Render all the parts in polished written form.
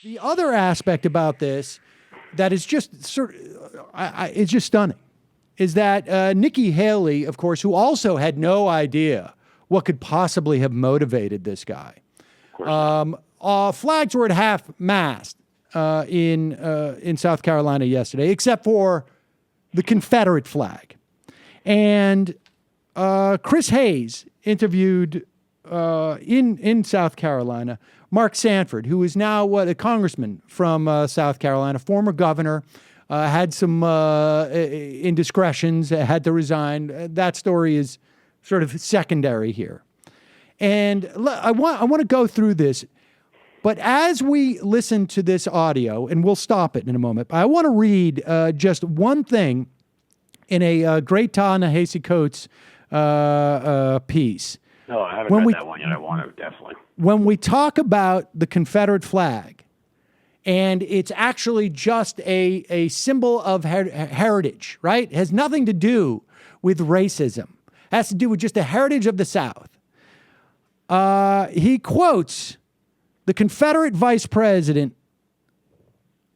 The other aspect about this that is just it's just stunning is that Nikki Haley, of course, who also had no idea what could possibly have motivated this guy. Flags were at half-mast in South Carolina yesterday, except for the Confederate flag. And Chris Hayes interviewed in South Carolina Mark Sanford, who is now a congressman from South Carolina, former governor, had some indiscretions, had to resign. That story is sort of secondary here. And I want to go through this. But as we listen to this audio, and we'll stop it in a moment, I want to read just one thing in a great Ta-Nehisi Coates piece. No, I haven't read that one yet. I want to, definitely. When we talk about the Confederate flag, and it's actually just a symbol of heritage, right? It has nothing to do with racism. It has to do with just the heritage of the South. He quotes the Confederate vice president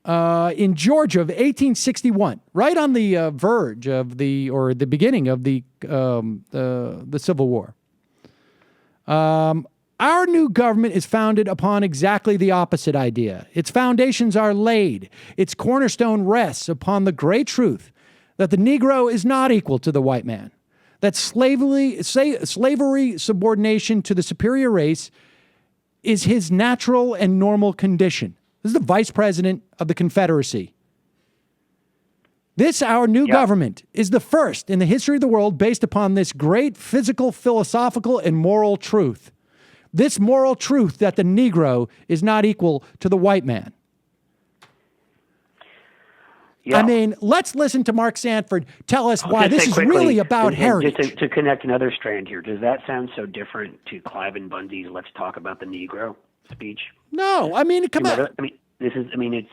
in Georgia of 1861, right on the verge of the beginning of the Civil War. Our new government is founded upon exactly the opposite idea. Its foundations are laid. Its cornerstone rests upon the great truth that the Negro is not equal to the white man, that slavery, subordination to the superior race, is his natural and normal condition. This is the vice president of the Confederacy. This, our new government, is the first in the history of the world based upon this great physical, philosophical, and moral truth. This moral truth that the Negro is not equal to the white man. Yeah. I mean, let's listen to Mark Sanford tell us why this is really about heritage. Just to connect another strand here, does that sound so different to Clive and Bundy's "Let's talk about the Negro" speech? No, I mean, come on.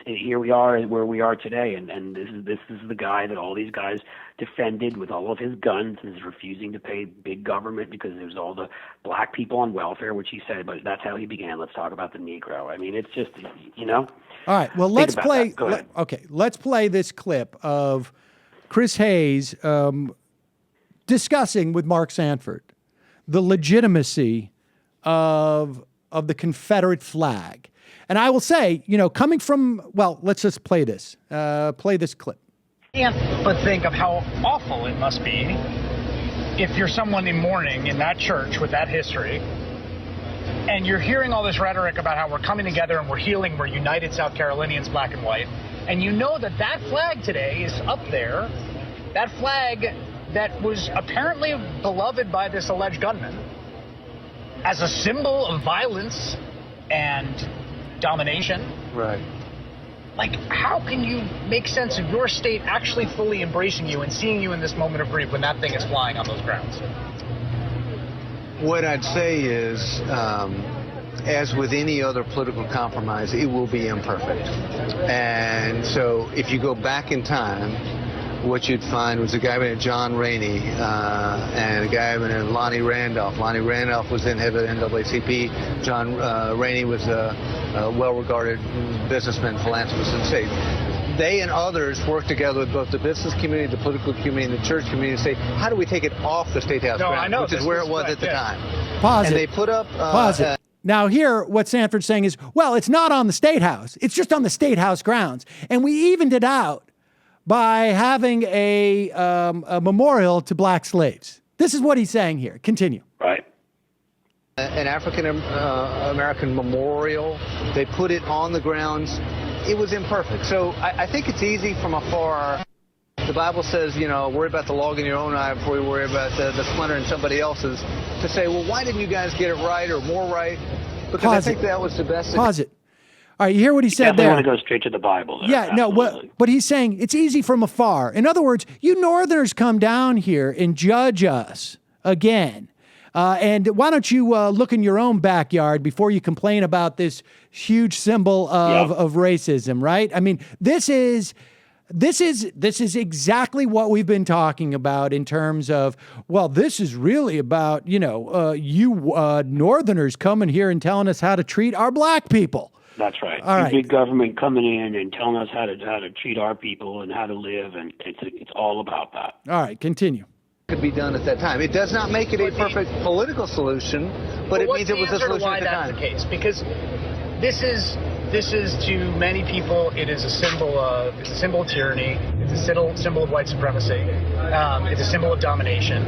Here we are where we are today, and this is the guy that all these guys defended with all of his guns and is refusing to pay big government because there's all the black people on welfare, which he said, but that's how he began. Let's talk about the Negro. I mean, it's just, All right, well, let's play. Let's play this clip of Chris Hayes discussing with Mark Sanford the legitimacy of the Confederate flag. And I will say, coming from, let's just play this. Play this clip. Can't but think of how awful it must be if you're someone in mourning in that church with that history, and you're hearing all this rhetoric about how we're coming together and we're healing, we're united South Carolinians, black and white, and you know that flag today is up there, that flag that was apparently beloved by this alleged gunman, as a symbol of violence and domination. Right. Like, how can you make sense of your state actually fully embracing you and seeing you in this moment of grief when that thing is flying on those grounds? What I'd say is, as with any other political compromise, it will be imperfect. And so if you go back in time, what you'd find was a guy named John Rainey and a guy named Lonnie Randolph. Lonnie Randolph was then head of the NAACP. John Rainey was a well-regarded businessman, philanthropist in the state. They and others worked together with both the business community, the political community, and the church community to say, how do we take it off the State House ground, which is where it was at the time. Pause and it. they put up... Pause it. Now here, what Sanford's saying is, it's not on the State House. It's just on the State House grounds. And we evened it out by having a memorial to black slaves. This is what he's saying here. Continue. Right. An African American memorial. They put it on the grounds. It was imperfect. So I think it's easy from afar. The Bible says, worry about the log in your own eye before you worry about the splinter in somebody else's. To say, well, why didn't you guys get it right or more right? Because I think that was the best. Pause it. All right, you hear what he said there? I want to go straight to the Bible there. Yeah, no, but he's saying it's easy from afar. In other words, you Northerners come down here and judge us again. And why don't you look in your own backyard before you complain about this huge symbol of racism, right? I mean, this is exactly what we've been talking about in terms of, this is really about, you Northerners coming here and telling us how to treat our black people. That's right. All right. Big government coming in and telling us how to treat our people and how to live, and it's all about that. All right, continue. Could be done at that time. It does not make it a perfect political solution, but it means it was a solution at the time. Why that's the case? Because this is to many people, it is a symbol of tyranny. It's a symbol of white supremacy. It's a symbol of domination.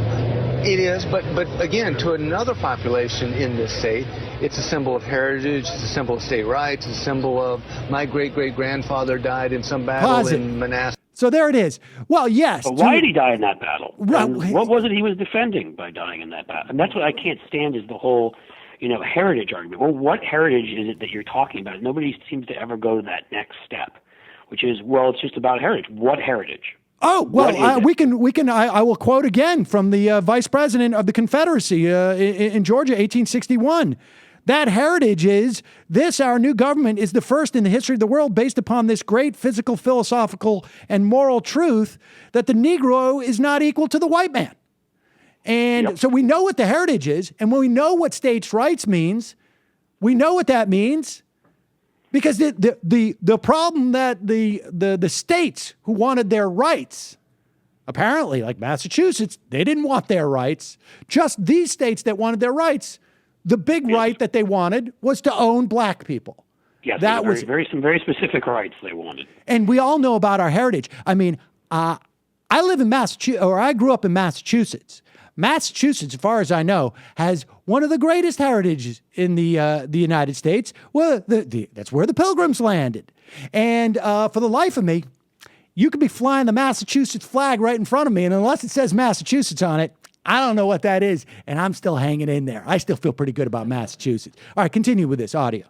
It is, but again, to another population in this state, it's a symbol of heritage, it's a symbol of state rights, it's a symbol of my great-great-grandfather died in some battle in Manassas. So there it is. Well, yes. But why did he die in that battle? Right. And what was it he was defending by dying in that battle? And that's what I can't stand is the whole, heritage argument. Well, what heritage is it that you're talking about? Nobody seems to ever go to that next step, which is, well, it's just about heritage. What heritage? Oh, well, we can. I will quote again from the vice president of the Confederacy in Georgia, 1861. That heritage is this: our new government is the first in the history of the world based upon this great physical, philosophical, and moral truth that the Negro is not equal to the white man. And so we know what the heritage is, and when we know what states' rights means, we know what that means. Because the problem that the states who wanted their rights, apparently, like Massachusetts, they didn't want their rights. Just these states that wanted their rights, the big right that they wanted was to own black people. Yes, that was some very specific rights they wanted. And we all know about our heritage. I mean, I live in Massachusetts, or I grew up in Massachusetts. Massachusetts, as far as I know, has one of the greatest heritages in the United States. Well, that's where the Pilgrims landed. And for the life of me, you could be flying the Massachusetts flag right in front of me, and unless it says Massachusetts on it, I don't know what that is, and I'm still hanging in there. I still feel pretty good about Massachusetts. All right, continue with this audio.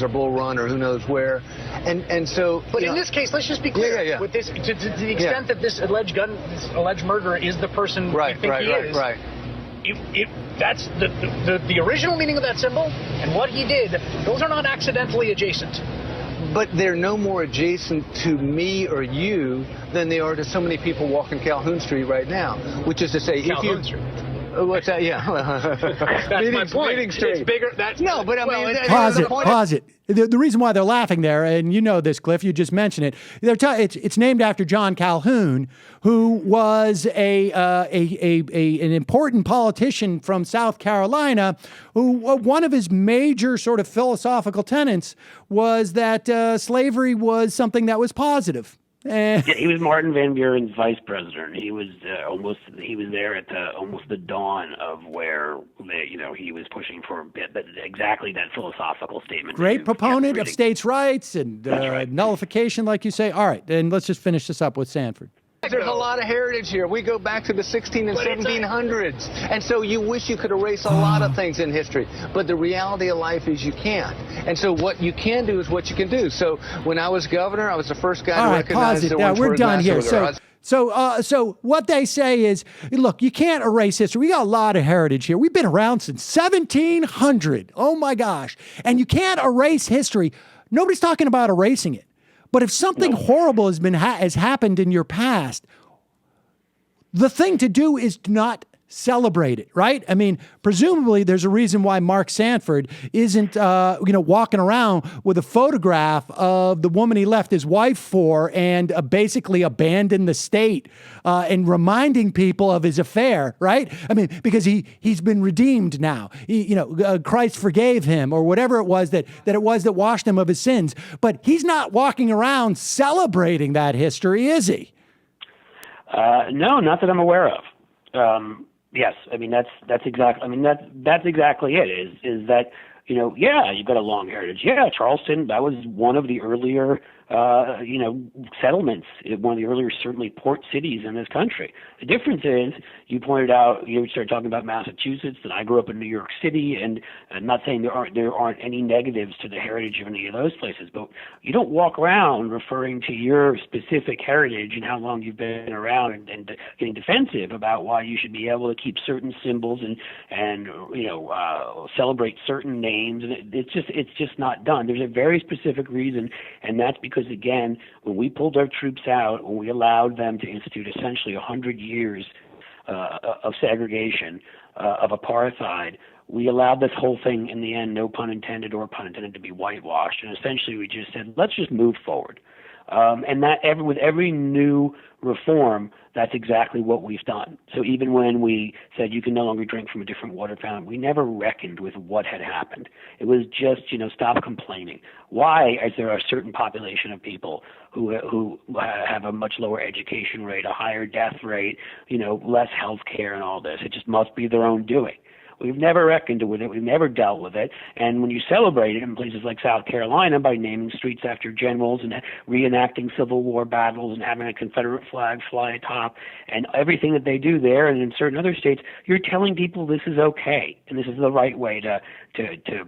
Or Bull Run or who knows where, and so. But in this case, let's just be clear. With this, to the extent that this alleged murderer is the person we think he is. Right. That's the original meaning of that symbol, and what he did. Those are not accidentally adjacent. But they're no more adjacent to me or you than they are to so many people walking Calhoun Street right now. Which is to say, Calhoun Street. What's that? Yeah. That's my point. Meeting Street. It's bigger. No, but I mean, pause it. The reason why they're laughing there, and you know this, Cliff, you just mentioned it. It's named after John Calhoun, who was an important politician from South Carolina, who one of his major sort of philosophical tenets was that slavery was something that was positive. Yeah, he was Martin Van Buren's vice president. He was there at almost the dawn of where he was pushing for exactly that philosophical statement. Great proponent of states' rights and right. nullification, like you say. All right, then let's just finish this up with Sanford. There's a lot of heritage here. We go back to the 16 and 1700s. And so you wish you could erase a lot of things in history. But the reality of life is you can't. And so what you can do is what you can do. So when I was governor, I was the first guy to recognize the ones we're done here. So what they say is, look, you can't erase history. We got a lot of heritage here. We've been around since 1700. Oh, my gosh. And you can't erase history. Nobody's talking about erasing it. But if something horrible has happened in your past, the thing to do is to not celebrate it, right? I mean, presumably there's a reason why Mark Sanford isn't, walking around with a photograph of the woman he left his wife for and basically abandoned the state and reminding people of his affair, right? I mean, because he's been redeemed now. Christ forgave him or whatever it was that washed him of his sins. But he's not walking around celebrating that history, is he? No, not that I'm aware of. Yes, I mean that's exactly. I mean that's exactly it. Is that you've got a long heritage. Yeah, Charleston, that was one of the earlier settlements, one of the earlier certainly port cities in this country. The difference is you pointed out, you started talking about Massachusetts, and I grew up in New York City, and I'm not saying there aren't any negatives to the heritage of any of those places, but you don't walk around referring to your specific heritage and how long you've been around and getting defensive about why you should be able to keep certain symbols and celebrate certain names, and it's just not done. There's a very specific reason, and that's because, again, when we pulled our troops out, when we allowed them to institute essentially 100 years of segregation, of apartheid, we allowed this whole thing in the end, no pun intended or pun intended, to be whitewashed. And essentially we just said, let's just move forward. And that with every new reform, that's exactly what we've done. So even when we said you can no longer drink from a different water fountain, we never reckoned with what had happened. It was just, stop complaining. Why is there a certain population of people who have a much lower education rate, a higher death rate, less health care and all this? It just must be their own doing. We've never reckoned with it. We've never dealt with it. And when you celebrate it in places like South Carolina by naming streets after generals and reenacting Civil War battles and having a Confederate flag fly atop and everything that they do there and in certain other states, you're telling people this is okay and this is the right way to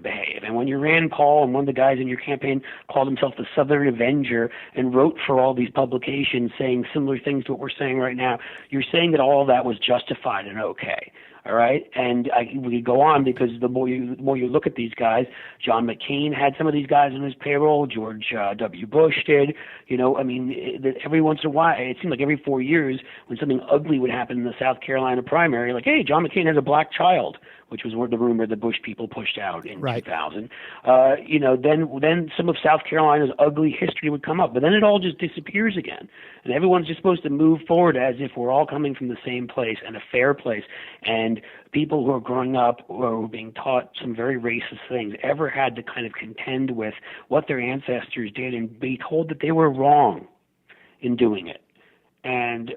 behave. And when you Rand Paul and one of the guys in your campaign called himself the Southern Avenger and wrote for all these publications saying similar things to what we're saying right now, you're saying that all of that was justified and okay. All right, and we go on because the more you look at these guys, John McCain had some of these guys on his payroll. George W. Bush did. Every once in a while, it seemed like every 4 years, when something ugly would happen in the South Carolina primary, like, hey, John McCain has a black child, which was the rumor the Bush people pushed out in 2000. Then some of South Carolina's ugly history would come up, but then it all just disappears again. And everyone's just supposed to move forward as if we're all coming from the same place and a fair place. And people who are growing up or who are being taught some very racist things ever had to kind of contend with what their ancestors did and be told that they were wrong in doing it. And,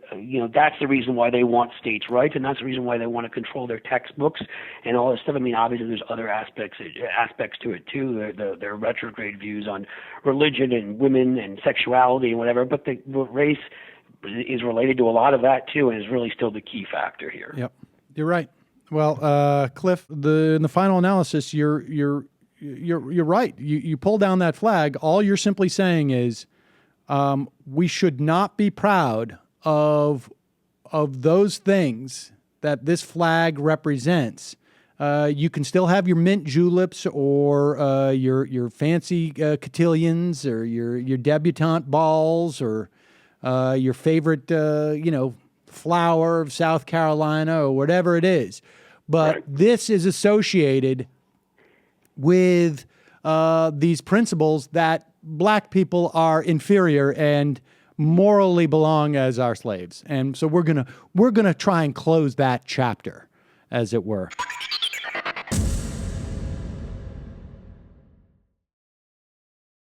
that's the reason why they want states' rights, and that's the reason why they want to control their textbooks and all this stuff. I mean, obviously there's other aspects to it, too, their retrograde views on religion and women and sexuality and whatever, but the race is related to a lot of that, too, and is really still the key factor here. Yep, you're right. Well, Cliff, in the final analysis, you're right. You pull down that flag. All you're simply saying is we should not be proud of those things that this flag represents. You can still have your mint juleps or your fancy cotillions or your debutante balls or your favorite flower of South Carolina or whatever it is. But this is associated with these principles that black people are inferior and morally belong as our slaves. And so we're gonna try and close that chapter, as it were.